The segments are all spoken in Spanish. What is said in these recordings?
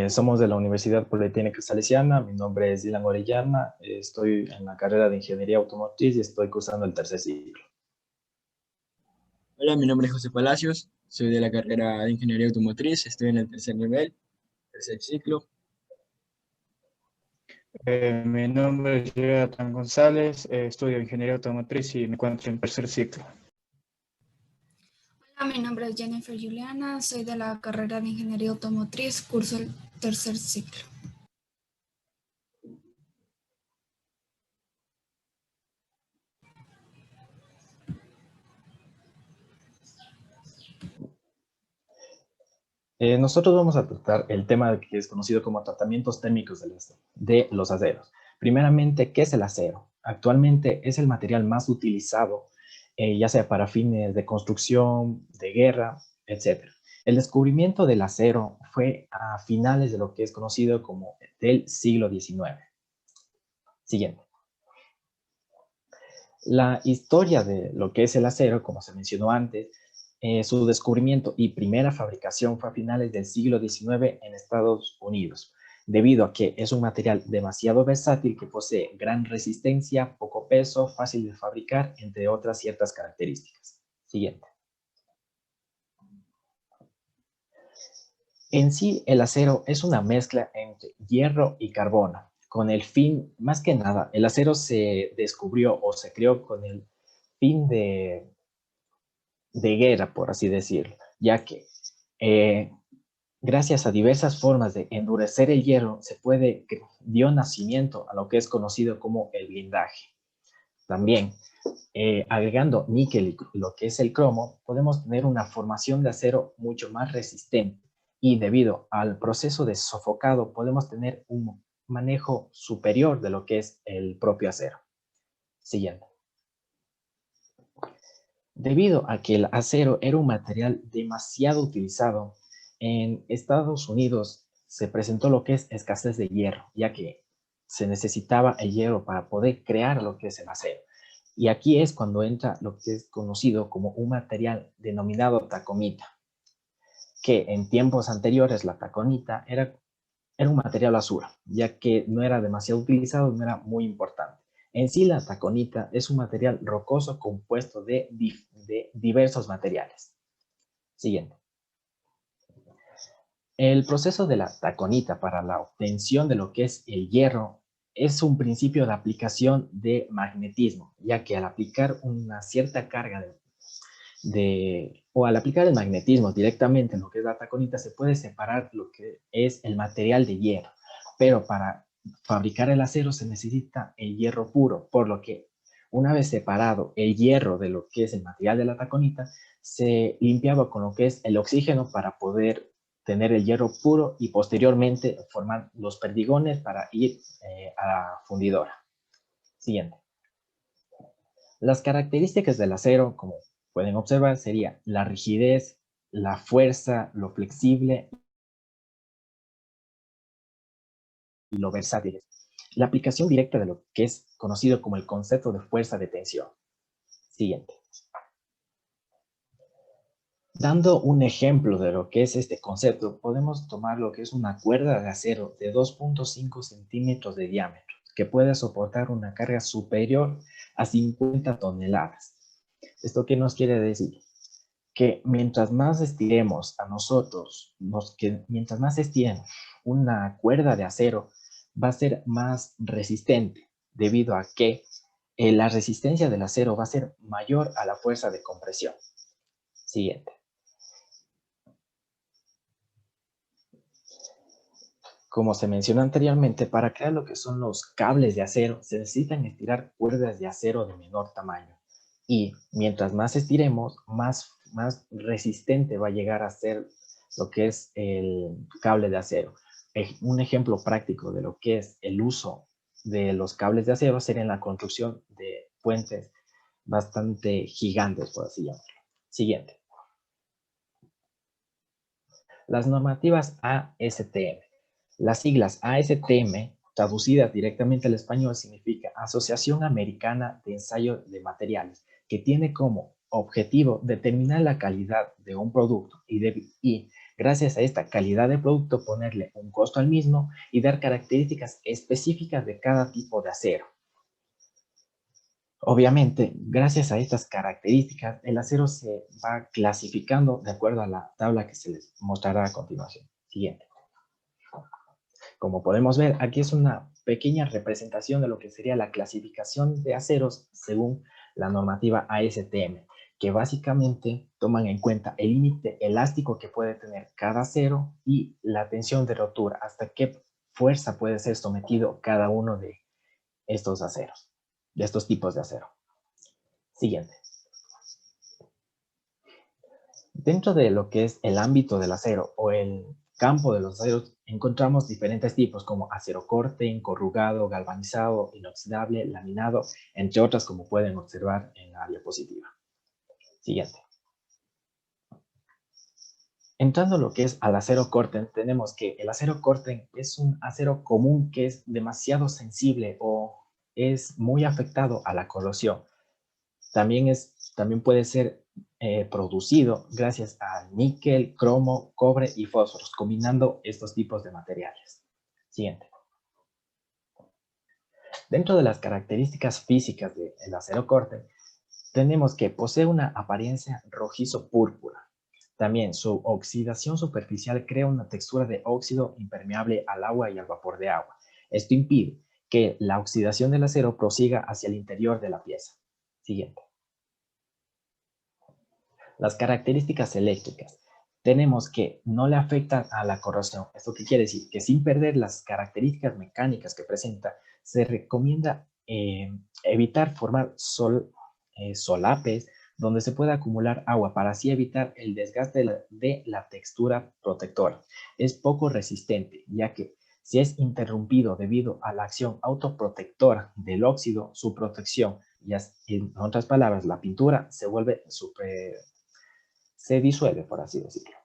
Somos de la Universidad Politécnica Salesiana. Mi nombre es Dylan Orellana. Estoy en la carrera de Ingeniería Automotriz y estoy cursando el tercer ciclo. Hola, mi nombre es José Palacios, soy de la carrera de Ingeniería Automotriz, estoy en el tercer nivel, tercer ciclo. Mi nombre es Jonathan González, estudio Ingeniería Automotriz y me encuentro en tercer ciclo. Hola, mi nombre es Jennifer Juliana, soy de la carrera de Ingeniería Automotriz, curso el tercer ciclo. Nosotros vamos a tratar el tema que es conocido como tratamientos térmicos de los aceros. Primeramente, ¿qué es el acero? Actualmente es el material más utilizado, ya sea para fines de construcción, de guerra, etc. El descubrimiento del acero fue a finales de lo que es conocido como del siglo XIX. Siguiente. La historia de lo que es el acero, como se mencionó antes, su descubrimiento y primera fabricación fue a finales del siglo XIX en Estados Unidos, debido a que es un material demasiado versátil que posee gran resistencia, poco peso, fácil de fabricar, entre otras ciertas características. Siguiente. En sí, el acero es una mezcla entre hierro y carbono, con el fin, más que nada, el acero se descubrió o se creó con el fin de guerra, por así decirlo, ya que gracias a diversas formas de endurecer el hierro, dio nacimiento a lo que es conocido como el blindaje. También, agregando níquel y lo que es el cromo, podemos tener una formación de acero mucho más resistente y debido al proceso de sofocado podemos tener un manejo superior de lo que es el propio acero. Siguiente. Debido a que el acero era un material demasiado utilizado, en Estados Unidos se presentó lo que es escasez de hierro, ya que se necesitaba el hierro para poder crear lo que es el acero. Y aquí es cuando entra lo que es conocido como un material denominado taconita, que en tiempos anteriores la taconita era un material basura, ya que no era demasiado utilizado, no era muy importante. En sí, la taconita es un material rocoso compuesto de diversos materiales. Siguiente. El proceso de la taconita para la obtención de lo que es el hierro es un principio de aplicación de magnetismo, ya que al aplicar una cierta carga o al aplicar el magnetismo directamente en lo que es la taconita, se puede separar lo que es el material de hierro. Pero para fabricar el acero se necesita el hierro puro, por lo que una vez separado el hierro de lo que es el material de la taconita, se limpiaba con lo que es el oxígeno para poder tener el hierro puro y posteriormente formar los perdigones para ir a la fundidora. Siguiente. Las características del acero, como pueden observar, sería la rigidez, la fuerza, lo flexible y lo versátil. La aplicación directa de lo que es conocido como el concepto de fuerza de tensión. Siguiente. Dando un ejemplo de lo que es este concepto, podemos tomar lo que es una cuerda de acero de 2.5 centímetros de diámetro, que puede soportar una carga superior a 50 toneladas. ¿Esto qué nos quiere decir? Que mientras más estiremos a nosotros, mientras más estiremos una cuerda de acero, va a ser más resistente, debido a que la resistencia del acero va a ser mayor a la fuerza de compresión. Siguiente. Como se mencionó anteriormente, para crear lo que son los cables de acero, se necesitan estirar cuerdas de acero de menor tamaño. Y mientras más estiremos, más resistente va a llegar a ser lo que es el cable de acero. Un ejemplo práctico de lo que es el uso de los cables de acero sería en la construcción de puentes bastante gigantes, por así llamarlo. Siguiente. Las normativas ASTM. Las siglas ASTM, traducidas directamente al español, significa Asociación Americana de Ensayo de Materiales, que tiene como objetivo determinar la calidad de un producto y gracias a esta calidad de producto, ponerle un costo al mismo y dar características específicas de cada tipo de acero. Obviamente, gracias a estas características, el acero se va clasificando de acuerdo a la tabla que se les mostrará a continuación. Siguiente. Como podemos ver, aquí es una pequeña representación de lo que sería la clasificación de aceros según la normativa ASTM, que básicamente toman en cuenta el límite elástico que puede tener cada acero y la tensión de rotura, hasta qué fuerza puede ser sometido cada uno de estos aceros, de estos tipos de acero. Siguiente. Dentro de lo que es el ámbito del acero o el campo de los aceros, encontramos diferentes tipos como acero corte, corrugado, galvanizado, inoxidable, laminado, entre otras, como pueden observar en la diapositiva. Siguiente. Entrando a lo que es al acero corten, tenemos que el acero corten es un acero común que es demasiado sensible o es muy afectado a la corrosión. También puede ser producido gracias a níquel, cromo, cobre y fósforos, combinando estos tipos de materiales. Siguiente. Dentro de las características físicas del acero corte, tenemos que posee una apariencia rojizo-púrpura. También su oxidación superficial crea una textura de óxido impermeable al agua y al vapor de agua. Esto impide que la oxidación del acero prosiga hacia el interior de la pieza. Siguiente. Las características eléctricas. Tenemos que no le afectan a la corrosión. ¿Esto qué quiere decir? Que sin perder las características mecánicas que presenta, se recomienda evitar formar solapes donde se pueda acumular agua para así evitar el desgaste de la textura protectora. Es poco resistente, ya que si es interrumpido debido a la acción autoprotectora del óxido, su protección, y en otras palabras, la pintura se disuelve, por así decirlo.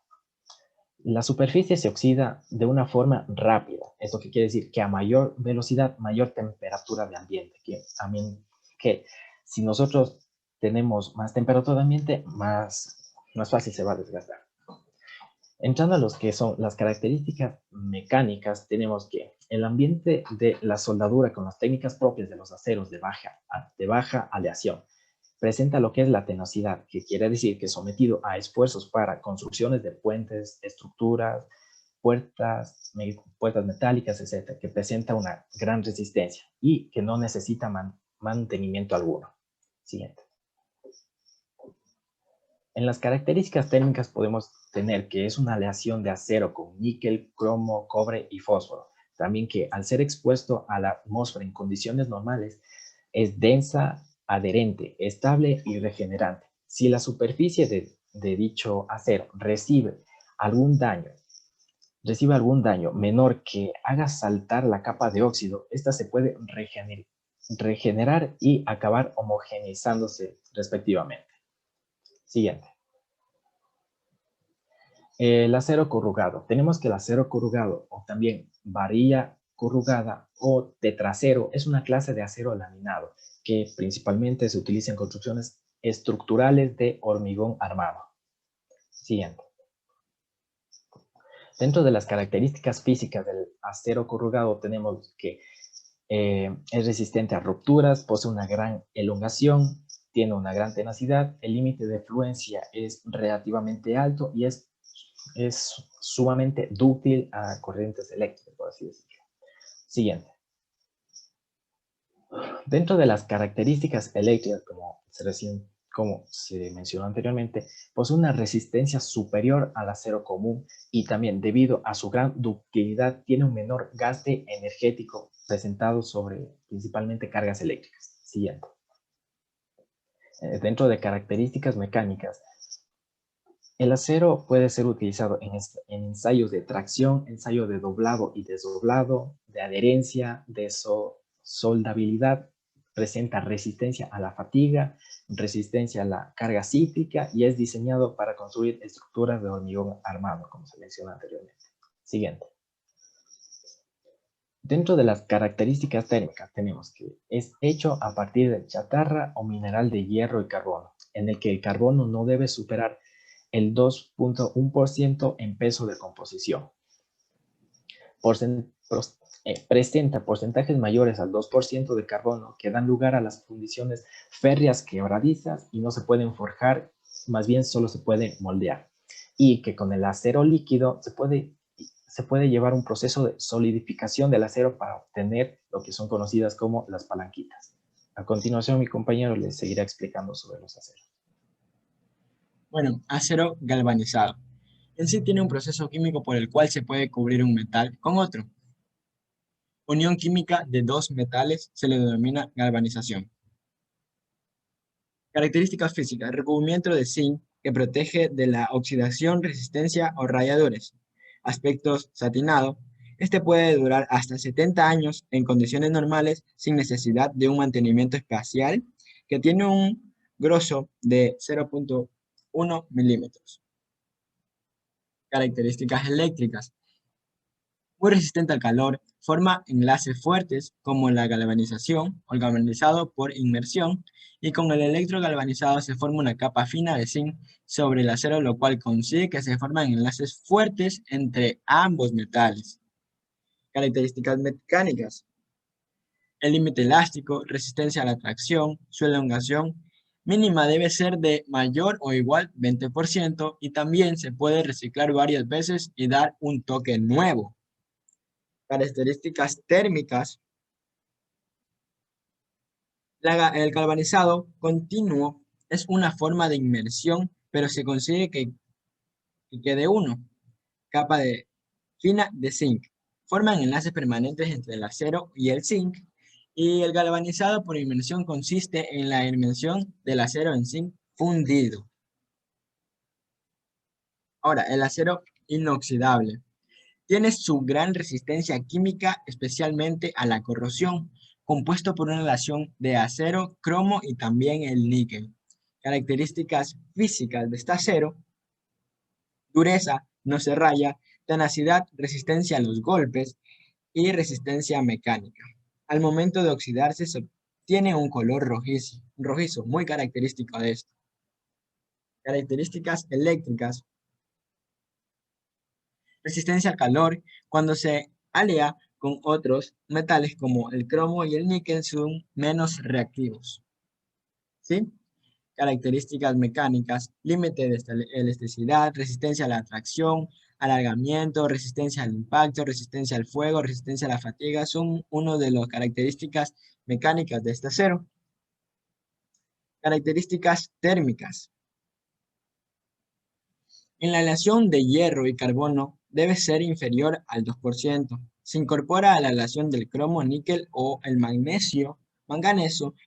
La superficie se oxida de una forma rápida. ¿Esto qué quiere decir? Que a mayor velocidad, mayor temperatura de ambiente. Que si nosotros tenemos más temperatura de ambiente, más fácil se va a desgastar. Entrando a los que son las características mecánicas, tenemos que el ambiente de la soldadura con las técnicas propias de los aceros de baja aleación presenta lo que es la tenosidad, que quiere decir que sometido a esfuerzos para construcciones de puentes, estructuras, puertas metálicas, etc., que presenta una gran resistencia y que no necesita mantenimiento alguno. Siguiente. En las características térmicas podemos tener que es una aleación de acero con níquel, cromo, cobre y fósforo. También que al ser expuesto a la atmósfera en condiciones normales es densa, adherente, estable y regenerante. Si la superficie de dicho acero recibe algún daño menor que haga saltar la capa de óxido, esta se puede regenerar y acabar homogeneizándose respectivamente. Siguiente. El acero corrugado. Tenemos que el acero corrugado o también varilla corrugada o tetracero es una clase de acero laminado que principalmente se utiliza en construcciones estructurales de hormigón armado. Siguiente. Dentro de las características físicas del acero corrugado tenemos que es resistente a rupturas, posee una gran elongación, tiene una gran tenacidad, el límite de fluencia es relativamente alto y es sumamente dúctil a corrientes eléctricas, por así decirlo. Siguiente. Dentro de las características eléctricas, como se mencionó anteriormente, posee una resistencia superior al acero común y también debido a su gran ductilidad tiene un menor gasto energético presentado sobre principalmente cargas eléctricas. Siguiente. Dentro de características mecánicas, el acero puede ser utilizado en ensayos de tracción, ensayo de doblado y desdoblado, de adherencia, de soldabilidad, presenta resistencia a la fatiga, resistencia a la carga cíclica y es diseñado para construir estructuras de hormigón armado, como se mencionó anteriormente. Siguiente. Dentro de las características térmicas tenemos que es hecho a partir de chatarra o mineral de hierro y carbono, en el que el carbono no debe superar el 2.1% en peso de composición. Presenta porcentajes mayores al 2% de carbono que dan lugar a las fundiciones férreas quebradizas y no se pueden forjar, más bien solo se pueden moldear. Y que con el acero líquido se puede llevar un proceso de solidificación del acero para obtener lo que son conocidas como las palanquitas. A continuación, mi compañero les seguirá explicando sobre los aceros. Bueno, acero galvanizado. En sí tiene un proceso químico por el cual se puede cubrir un metal con otro. Unión química de dos metales se le denomina galvanización. Características físicas. Recubrimiento de zinc que protege de la oxidación, resistencia o rayadores. Aspectos satinado. Este puede durar hasta 70 años en condiciones normales sin necesidad de un mantenimiento espacial, que tiene un grosor de 0.1 milímetros. Características eléctricas. Muy resistente al calor, forma enlaces fuertes como la galvanización o el galvanizado por inmersión, y con el electrogalvanizado se forma una capa fina de zinc sobre el acero, lo cual consigue que se formen enlaces fuertes entre ambos metales. Características mecánicas. El límite elástico, resistencia a la tracción, su elongación mínima debe ser de mayor o igual 20% y también se puede reciclar varias veces y dar un toque nuevo. Características térmicas. El galvanizado continuo es una forma de inmersión, pero se consigue que quede capa fina de zinc. Forman enlaces permanentes entre el acero y el zinc, y el galvanizado por inmersión consiste en la inmersión del acero en zinc fundido. Ahora, el acero inoxidable. Tiene su gran resistencia química, especialmente a la corrosión, compuesto por una relación de acero, cromo y también el níquel. Características físicas de este acero: dureza, no se raya, tenacidad, resistencia a los golpes y resistencia mecánica. Al momento de oxidarse se obtiene un color rojizo, muy característico de esto. Características eléctricas. Resistencia al calor. Cuando se alea con otros metales como el cromo y el níquel son menos reactivos. ¿Sí? Características mecánicas. Límite de elasticidad, resistencia a la tracción, alargamiento, resistencia al impacto, resistencia al fuego, resistencia a la fatiga. Son una de las características mecánicas de este acero. Características térmicas. En la aleación de hierro y carbono debe ser inferior al 2%. Se incorpora a la aleación del cromo, níquel o el manganeso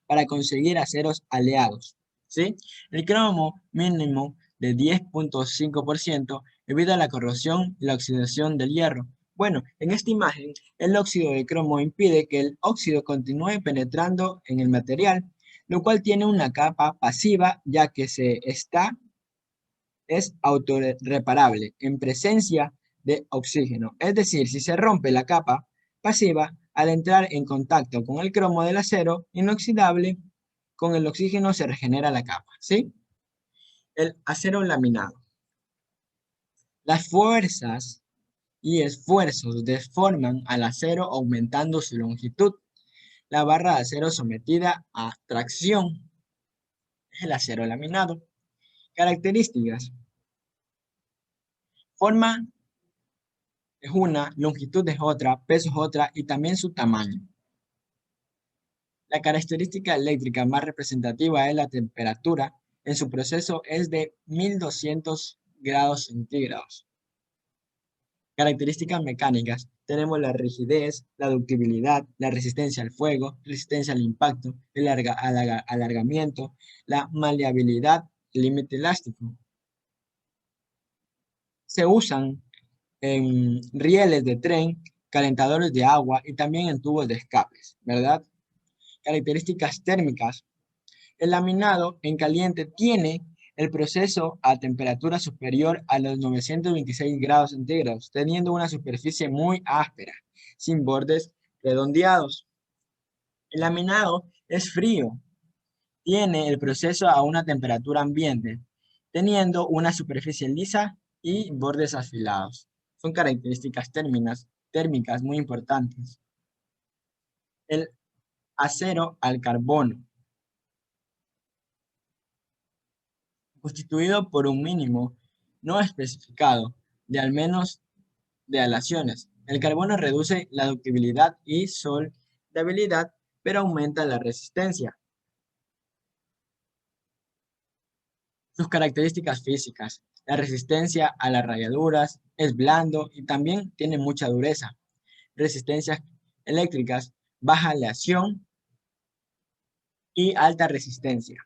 para conseguir aceros aleados. ¿Sí? El cromo mínimo de 10.5% debido a la corrosión y la oxidación del hierro. Bueno, en esta imagen, el óxido de cromo impide que el óxido continúe penetrando en el material, lo cual tiene una capa pasiva, ya que es autorreparable en presencia de oxígeno. Es decir, si se rompe la capa pasiva, al entrar en contacto con el cromo del acero inoxidable, con el oxígeno se regenera la capa, ¿sí? El acero laminado. Las fuerzas y esfuerzos deforman al acero aumentando su longitud. La barra de acero sometida a tracción es el acero laminado. Características. Forma es una, longitud es otra, peso es otra y también su tamaño. La característica eléctrica más representativa es la temperatura. En su proceso es de 1200 grados centígrados. Características mecánicas. Tenemos la rigidez, la ductibilidad, la resistencia al fuego, resistencia al impacto, el alargamiento, la maleabilidad, el límite elástico. Se usan en rieles de tren, calentadores de agua y también en tubos de escapes, ¿verdad? Características térmicas. El laminado en caliente tiene el proceso a temperatura superior a los 926 grados centígrados, teniendo una superficie muy áspera, sin bordes redondeados. El laminado es frío, tiene el proceso a una temperatura ambiente, teniendo una superficie lisa y bordes afilados. Son características térmicas muy importantes. El acero al carbono, constituido por un mínimo no especificado de al menos de aleaciones. El carbono reduce la ductibilidad y soldabilidad, pero aumenta la resistencia. Sus características físicas. La resistencia a las rayaduras, es blando y también tiene mucha dureza. Resistencias eléctricas, baja aleación y alta resistencia.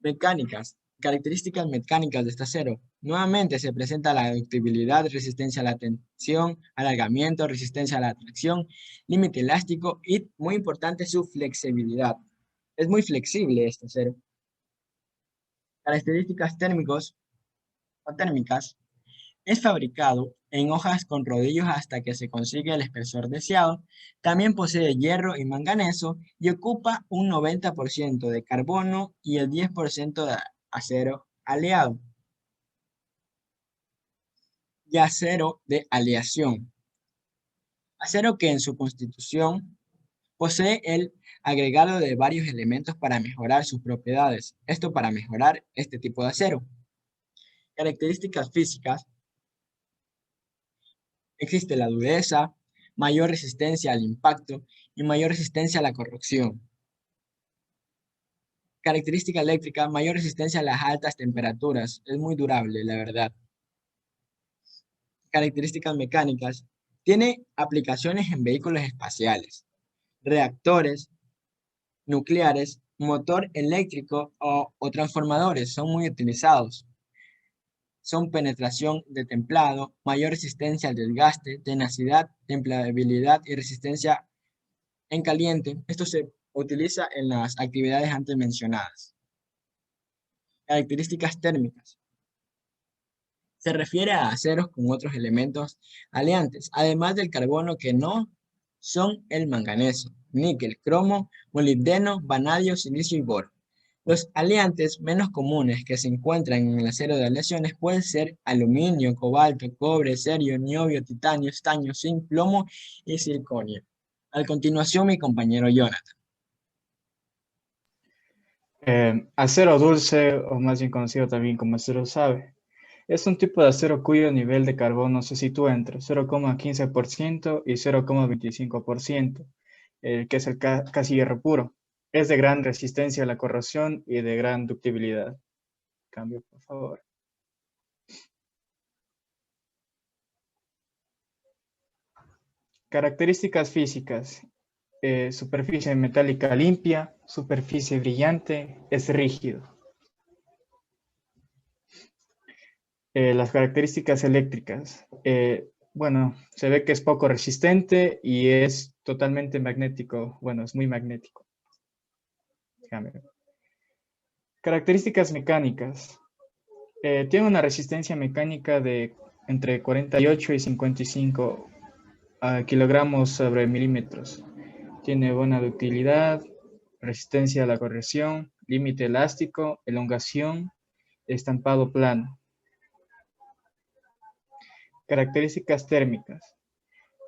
Mecánicas. Características mecánicas de este acero. Nuevamente se presenta la ductibilidad, resistencia a la tensión, alargamiento, resistencia a la atracción, límite elástico y, muy importante, su flexibilidad. Es muy flexible este acero. Características térmicas. Es fabricado en hojas con rodillos hasta que se consigue el espesor deseado. También posee hierro y manganeso y ocupa un 90% de carbono y el 10% de acero aleado y acero de aleación. Acero que en su constitución posee el agregado de varios elementos para mejorar sus propiedades. Esto para mejorar este tipo de acero. Características físicas. Existe la dureza, mayor resistencia al impacto y mayor resistencia a la corrosión. Característica eléctrica, mayor resistencia a las altas temperaturas. Es muy durable, la verdad. Características mecánicas. Tiene aplicaciones en vehículos espaciales, reactores nucleares, motor eléctrico o transformadores. Son muy utilizados. Son penetración de templado, mayor resistencia al desgaste, tenacidad, templabilidad y resistencia en caliente. Esto se utiliza en las actividades antes mencionadas. Características térmicas. Se refiere a aceros con otros elementos aleantes, además del carbono que no son el manganeso, níquel, cromo, molibdeno, vanadio, silicio y boro. Los aleantes menos comunes que se encuentran en el acero de aleaciones pueden ser aluminio, cobalto, cobre, cerio, niobio, titanio, estaño, zinc, plomo y circonio. A continuación, mi compañero Jonathan. Acero dulce, o más bien conocido también como acero suave, es un tipo de acero cuyo nivel de carbono se sitúa entre 0,15% y 0,25%, que es el casi hierro puro. Es de gran resistencia a la corrosión y de gran ductibilidad. Cambio, por favor. Características físicas. Superficie metálica limpia, superficie brillante, es rígido. Las características eléctricas. Bueno, se ve que es poco resistente y es totalmente magnético. Bueno, es muy magnético. Características mecánicas. Tiene una resistencia mecánica de entre 48 y 55 kilogramos sobre milímetros. Tiene buena ductilidad, resistencia a la corrosión, límite elástico, elongación, estampado plano. Características térmicas.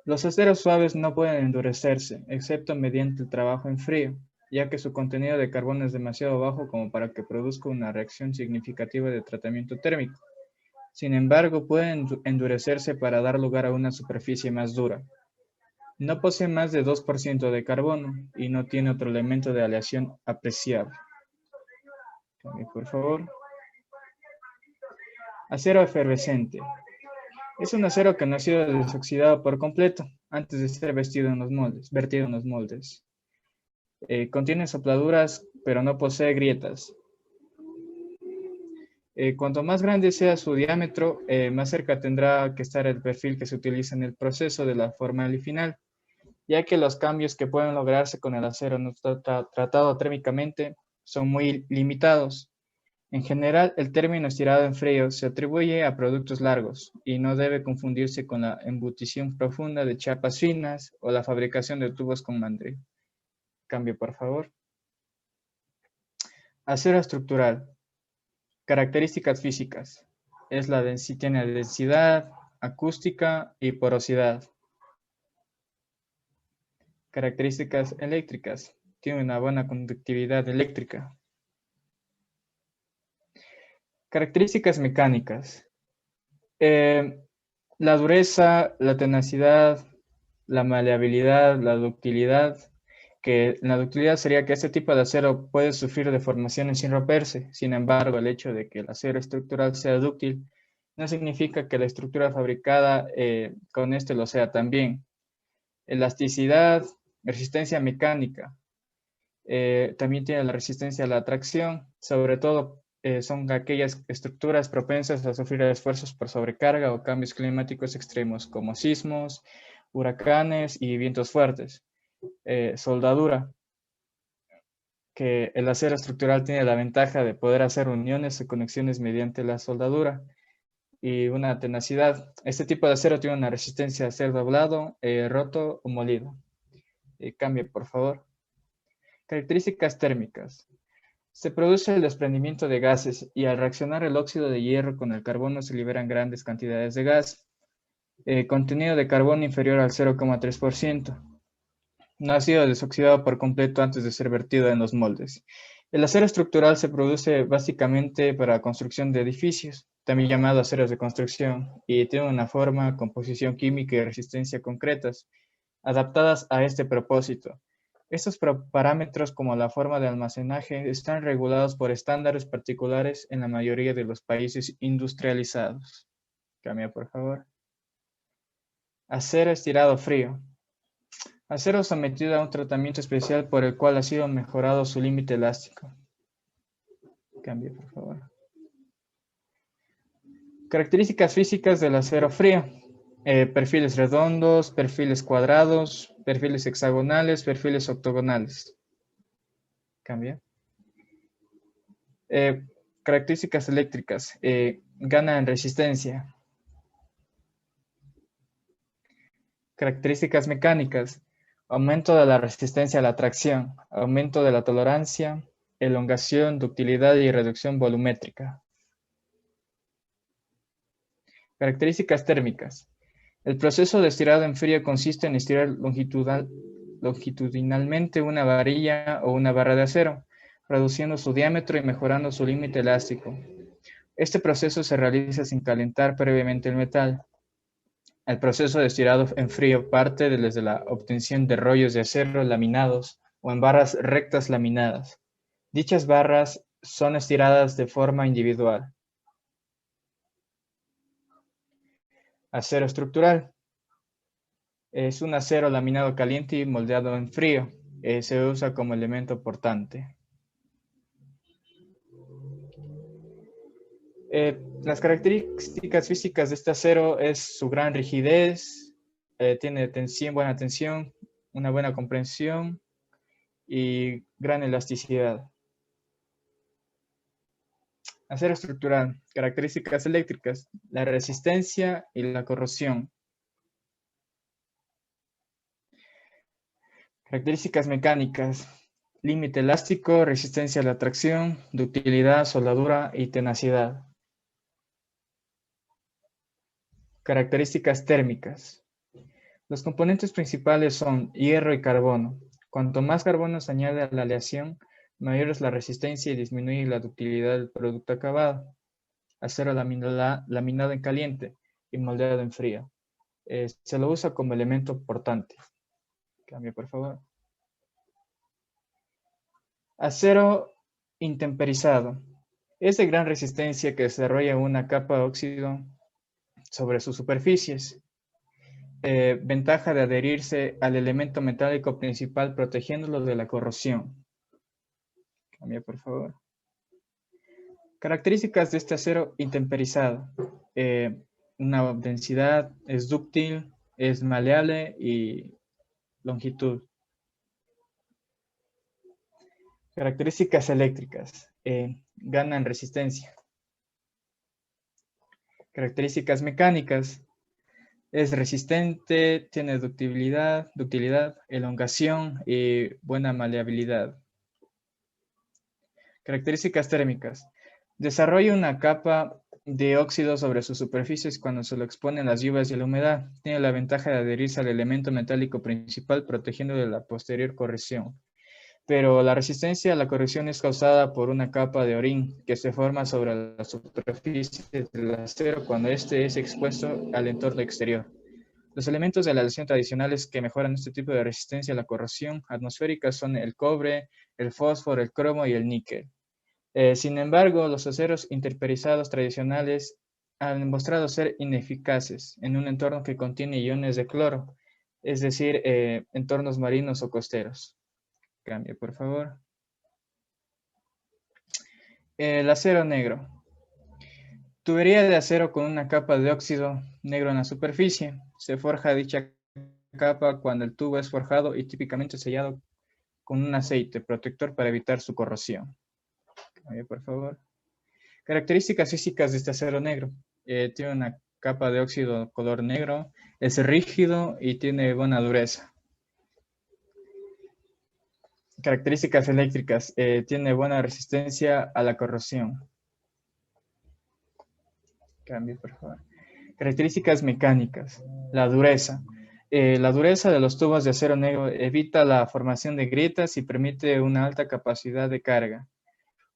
Los aceros suaves no pueden endurecerse, excepto mediante el trabajo en frío, ya que su contenido de carbono es demasiado bajo como para que produzca una reacción significativa de tratamiento térmico. Sin embargo, pueden endurecerse para dar lugar a una superficie más dura. No posee más de 2% de carbono y no tiene otro elemento de aleación apreciable. Por favor. Acero efervescente. Es un acero que no ha sido desoxidado por completo antes de ser vertido en los moldes. Contiene sopladuras, pero no posee grietas. Cuanto más grande sea su diámetro, más cerca tendrá que estar el perfil que se utiliza en el proceso de la forma final, ya que los cambios que pueden lograrse con el acero no tratado térmicamente son muy limitados. En general, el término estirado en frío se atribuye a productos largos y no debe confundirse con la embutición profunda de chapas finas o la fabricación de tubos con mandril. Cambio, por favor. Acero estructural. Características físicas. Tiene densidad, acústica y porosidad. Características eléctricas. Tiene una buena conductividad eléctrica. Características mecánicas. La dureza, la tenacidad, la maleabilidad, la ductilidad. Que la ductilidad sería que este tipo de acero puede sufrir deformaciones sin romperse. Sin embargo, el hecho de que el acero estructural sea dúctil no significa que la estructura fabricada con este lo sea también. Elasticidad, resistencia mecánica. También tiene la resistencia a la tracción. Sobre todo son aquellas estructuras propensas a sufrir esfuerzos por sobrecarga o cambios climáticos extremos como sismos, huracanes y vientos fuertes. Soldadura, que el acero estructural tiene la ventaja de poder hacer uniones o conexiones mediante la soldadura. Y una tenacidad. Este tipo de acero tiene una resistencia a ser doblado, roto o molido. Cambie, por favor. Características térmicas. Se produce el desprendimiento de gases y al reaccionar el óxido de hierro con el carbono se liberan grandes cantidades de gas. Contenido de carbono inferior al 0,3%. No ha sido desoxidado por completo antes de ser vertido en los moldes. El acero estructural se produce básicamente para construcción de edificios, también llamado aceros de construcción, y tiene una forma, composición química y resistencia concretas, adaptadas a este propósito. Estos parámetros, como la forma de almacenaje, están regulados por estándares particulares en la mayoría de los países industrializados. Cambia, por favor. Acero estirado frío. Acero sometido a un tratamiento especial por el cual ha sido mejorado su límite elástico. Cambie, por favor. Características físicas del acero frío. Perfiles redondos, perfiles cuadrados, perfiles hexagonales, perfiles octogonales. Cambia. Características eléctricas. Gana en resistencia. Características mecánicas. Aumento de la resistencia a la tracción, aumento de la tolerancia, elongación, ductilidad y reducción volumétrica. Características térmicas. El proceso de estirado en frío consiste en estirar longitudinalmente una varilla o una barra de acero, reduciendo su diámetro y mejorando su límite elástico. Este proceso se realiza sin calentar previamente el metal. El proceso de estirado en frío parte desde la obtención de rollos de acero laminados o en barras rectas laminadas. Dichas barras son estiradas de forma individual. Acero estructural. Es un acero laminado caliente y moldeado en frío. Se usa como elemento portante. Las características físicas de este acero es su gran rigidez, tiene buena tensión, una buena comprensión y gran elasticidad. Acero estructural, características eléctricas, la resistencia y la corrosión. Características mecánicas, límite elástico, resistencia a la tracción, ductilidad, soldadura y tenacidad. Características térmicas. Los componentes principales son hierro y carbono. Cuanto más carbono se añade a la aleación, mayor es la resistencia y disminuye la ductilidad del producto acabado. Acero laminado en caliente y moldeado en frío. Se lo usa como elemento portante. Cambio, por favor. Acero intemperizado. Es de gran resistencia que desarrolla una capa de óxido sobre sus superficies. Ventaja de adherirse al elemento metálico principal protegiéndolo de la corrosión. Cambia, por favor. Características de este acero intemperizado. Una densidad, es dúctil, es maleable y longitud. Características eléctricas. Gana en resistencia. Características mecánicas. Es resistente, tiene ductilidad, elongación y buena maleabilidad. Características térmicas. Desarrolla una capa de óxido sobre sus superficies cuando se lo exponen las lluvias y la humedad. Tiene la ventaja de adherirse al elemento metálico principal, protegiendo de la posterior corrosión. Pero la resistencia a la corrosión es causada por una capa de orín que se forma sobre la superficie del acero cuando éste es expuesto al entorno exterior. Los elementos de la aleación tradicionales que mejoran este tipo de resistencia a la corrosión atmosférica son el cobre, el fósforo, el cromo y el níquel. Sin embargo, los aceros interperizados tradicionales han demostrado ser ineficaces en un entorno que contiene iones de cloro, es decir, entornos marinos o costeros. Cambio, por favor. El acero negro. Tubería de acero con una capa de óxido negro en la superficie. Se forja dicha capa cuando el tubo es forjado y típicamente sellado con un aceite protector para evitar su corrosión. Cambio, por favor. Características físicas de este acero negro. Tiene una capa de óxido color negro, es rígido y tiene buena dureza. Características eléctricas. Tiene buena resistencia a la corrosión. Cambio, por favor. Características mecánicas. La dureza. La dureza de los tubos de acero negro evita la formación de grietas y permite una alta capacidad de carga.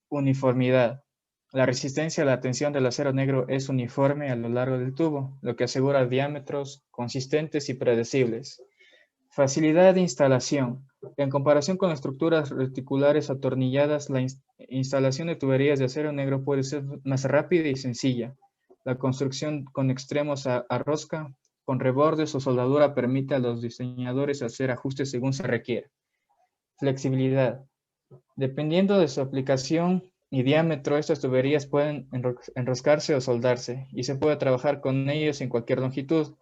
Uniformidad. La resistencia a la tensión del acero negro es uniforme a lo largo del tubo, lo que asegura diámetros consistentes y predecibles. Facilidad de instalación. En comparación con estructuras reticulares atornilladas, la instalación de tuberías de acero negro puede ser más rápida y sencilla. La construcción con extremos a rosca, con rebordes o soldadura permite a los diseñadores hacer ajustes según se requiere. Flexibilidad. Dependiendo de su aplicación y diámetro, estas tuberías pueden enroscarse o soldarse y se puede trabajar con ellos en cualquier longitud.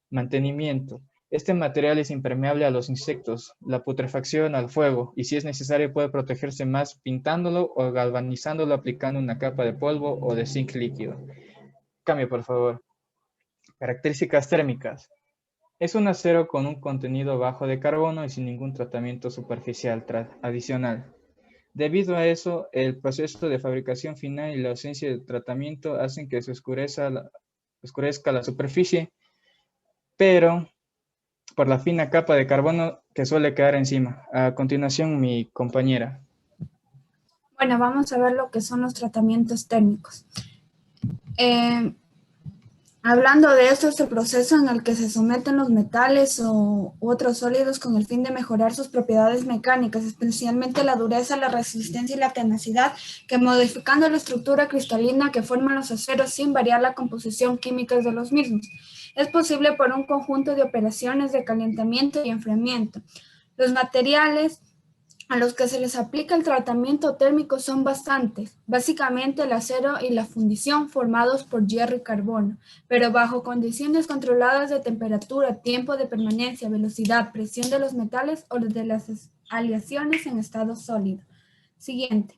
Mantenimiento. Este material es impermeable a los insectos, la putrefacción, al fuego, y si es necesario puede protegerse más pintándolo o galvanizándolo aplicando una capa de polvo o de zinc líquido. Cambio, por favor. Características térmicas. Es un acero con un contenido bajo de carbono y sin ningún tratamiento superficial adicional. Debido a eso, el proceso de fabricación final y la ausencia de tratamiento hacen que se oscurezca la superficie, pero por la fina capa de carbono que suele quedar encima. A continuación, mi compañera. Bueno, vamos a ver lo que son los tratamientos térmicos. Hablando de esto, es el proceso en el que se someten los metales u otros sólidos con el fin de mejorar sus propiedades mecánicas, especialmente la dureza, la resistencia y la tenacidad, que modificando la estructura cristalina que forman los aceros sin variar la composición química de los mismos. Es posible por un conjunto de operaciones de calentamiento y enfriamiento. Los materiales a los que se les aplica el tratamiento térmico son bastantes, básicamente el acero y la fundición formados por hierro y carbono, pero bajo condiciones controladas de temperatura, tiempo de permanencia, velocidad, presión de los metales o de las aleaciones en estado sólido. Siguiente.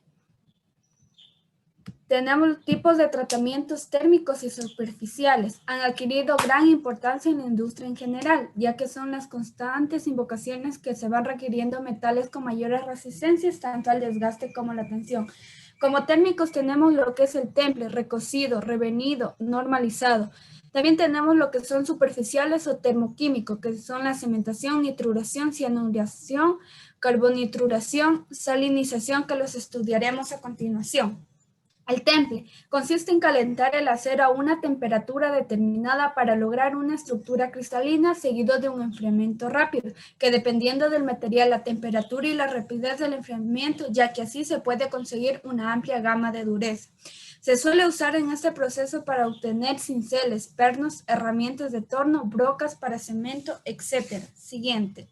Tenemos tipos de tratamientos térmicos y superficiales. Han adquirido gran importancia en la industria en general, ya que son las constantes invocaciones que se van requiriendo metales con mayores resistencias tanto al desgaste como a la tensión. Como térmicos tenemos lo que es el temple, recocido, revenido, normalizado. También tenemos lo que son superficiales o termoquímicos, que son la cementación, nitruración, cianuración, carbonitruración, salinización, que los estudiaremos a continuación. El temple consiste en calentar el acero a una temperatura determinada para lograr una estructura cristalina seguido de un enfriamiento rápido, que dependiendo del material, la temperatura y la rapidez del enfriamiento, ya que así se puede conseguir una amplia gama de dureza. Se suele usar en este proceso para obtener cinceles, pernos, herramientas de torno, brocas para cemento, etc. Siguiente.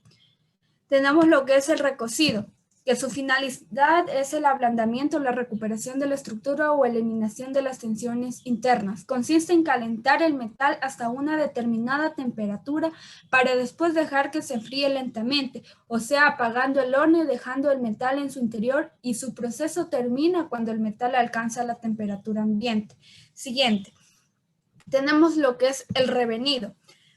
Tenemos lo que es el recocido, que su finalidad es el ablandamiento, la recuperación de la estructura o eliminación de las tensiones internas. Consiste en calentar el metal hasta una determinada temperatura para después dejar que se enfríe lentamente, o sea, apagando el horno y dejando el metal en su interior, y su proceso termina cuando el metal alcanza la temperatura ambiente. Siguiente. Tenemos lo que es el revenido.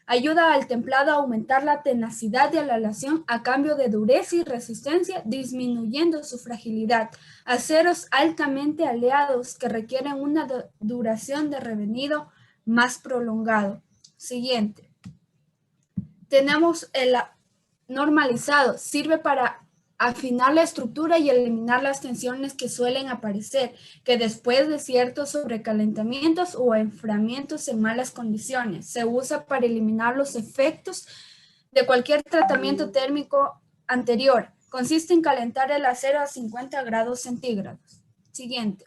Ayuda al templado a aumentar la tenacidad de la aleación a cambio de dureza y resistencia, disminuyendo su fragilidad. Aceros altamente aleados que requieren una duración de revenido más prolongado. Siguiente. Tenemos el normalizado. Sirve para afinar la estructura y eliminar las tensiones que suelen aparecer, que después de ciertos sobrecalentamientos o enfriamientos en malas condiciones, se usa para eliminar los efectos de cualquier tratamiento térmico anterior. Consiste en calentar el acero a 50 grados centígrados. Siguiente.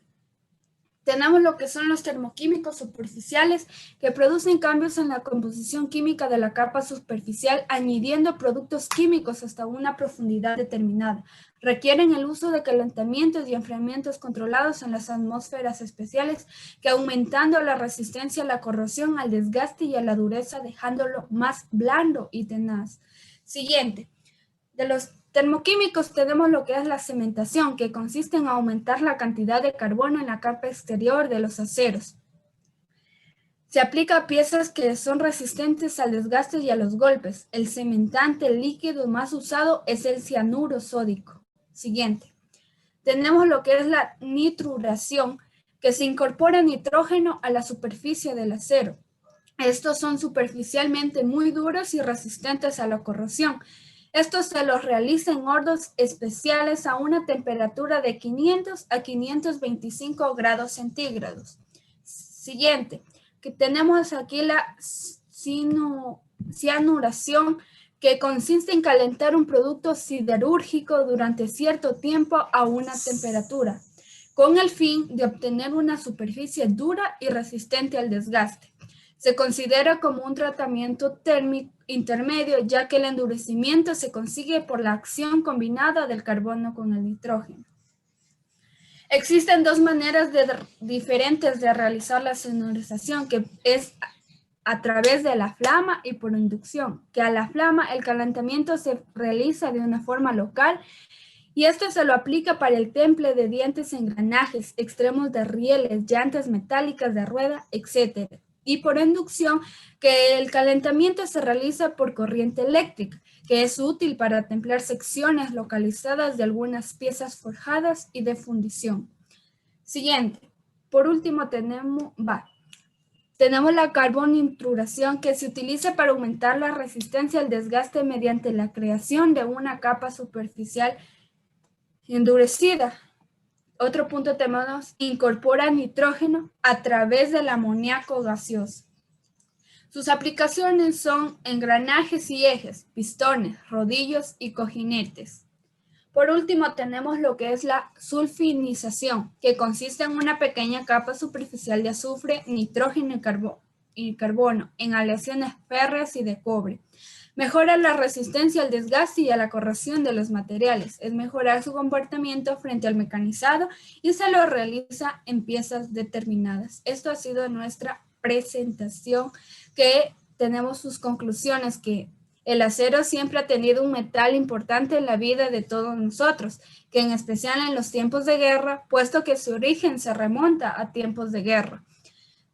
Tenemos lo que son los termoquímicos superficiales, que producen cambios en la composición química de la capa superficial, añadiendo productos químicos hasta una profundidad determinada. Requieren el uso de calentamientos y enfriamientos controlados en las atmósferas especiales, que aumentando la resistencia a la corrosión, al desgaste y a la dureza, dejándolo más blando y tenaz. Siguiente. De los termoquímicos tenemos lo que es la cementación, que consiste en aumentar la cantidad de carbono en la capa exterior de los aceros. Se aplica a piezas que son resistentes al desgaste y a los golpes. El cementante líquido más usado es el cianuro sódico. Siguiente. Tenemos lo que es la nitruración, que se incorpora nitrógeno a la superficie del acero. Estos son superficialmente muy duros y resistentes a la corrosión. Estos se los realiza en hornos especiales a una temperatura de 500 a 525 grados centígrados. Siguiente, que tenemos aquí la cianuración, que consiste en calentar un producto siderúrgico durante cierto tiempo a una temperatura, con el fin de obtener una superficie dura y resistente al desgaste. Se considera como un tratamiento térmico intermedio, ya que el endurecimiento se consigue por la acción combinada del carbono con el nitrógeno. Existen dos maneras diferentes de realizar la cianurización, que es a través de la flama y por inducción, que a la flama el calentamiento se realiza de una forma local y esto se lo aplica para el temple de dientes, engranajes, extremos de rieles, llantas metálicas de rueda, etc. Y por inducción, que el calentamiento se realiza por corriente eléctrica, que es útil para templar secciones localizadas de algunas piezas forjadas y de fundición. Siguiente. Por último tenemos la carbonitruración, que se utiliza para aumentar la resistencia al desgaste mediante la creación de una capa superficial endurecida. Otro punto tenemos, incorpora nitrógeno a través del amoníaco gaseoso. Sus aplicaciones son engranajes y ejes, pistones, rodillos y cojinetes. Por último tenemos lo que es la sulfinización, que consiste en una pequeña capa superficial de azufre, nitrógeno y carbono en aleaciones férreas y de cobre. Mejora la resistencia al desgaste y a la corrosión de los materiales. Es mejorar su comportamiento frente al mecanizado y se lo realiza en piezas determinadas. Esto ha sido nuestra presentación, que tenemos sus conclusiones, que el acero siempre ha tenido un metal importante en la vida de todos nosotros, que en especial en los tiempos de guerra, puesto que su origen se remonta a tiempos de guerra.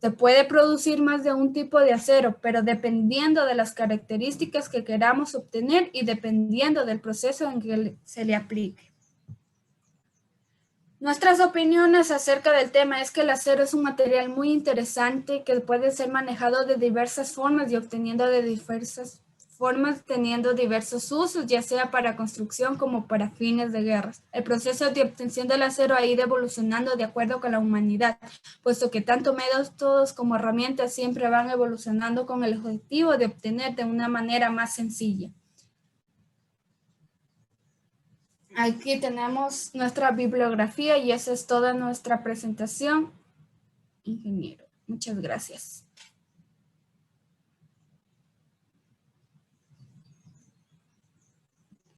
Se puede producir más de un tipo de acero, pero dependiendo de las características que queramos obtener y dependiendo del proceso en que se le aplique. Nuestras opiniones acerca del tema es que el acero es un material muy interesante que puede ser manejado de diversas formas y obteniendo de diversas formas, teniendo diversos usos, ya sea para construcción como para fines de guerras. El proceso de obtención del acero ha ido evolucionando de acuerdo con la humanidad, puesto que tanto métodos como herramientas siempre van evolucionando con el objetivo de obtener de una manera más sencilla. Aquí tenemos nuestra bibliografía y esa es toda nuestra presentación, ingeniero. Muchas gracias.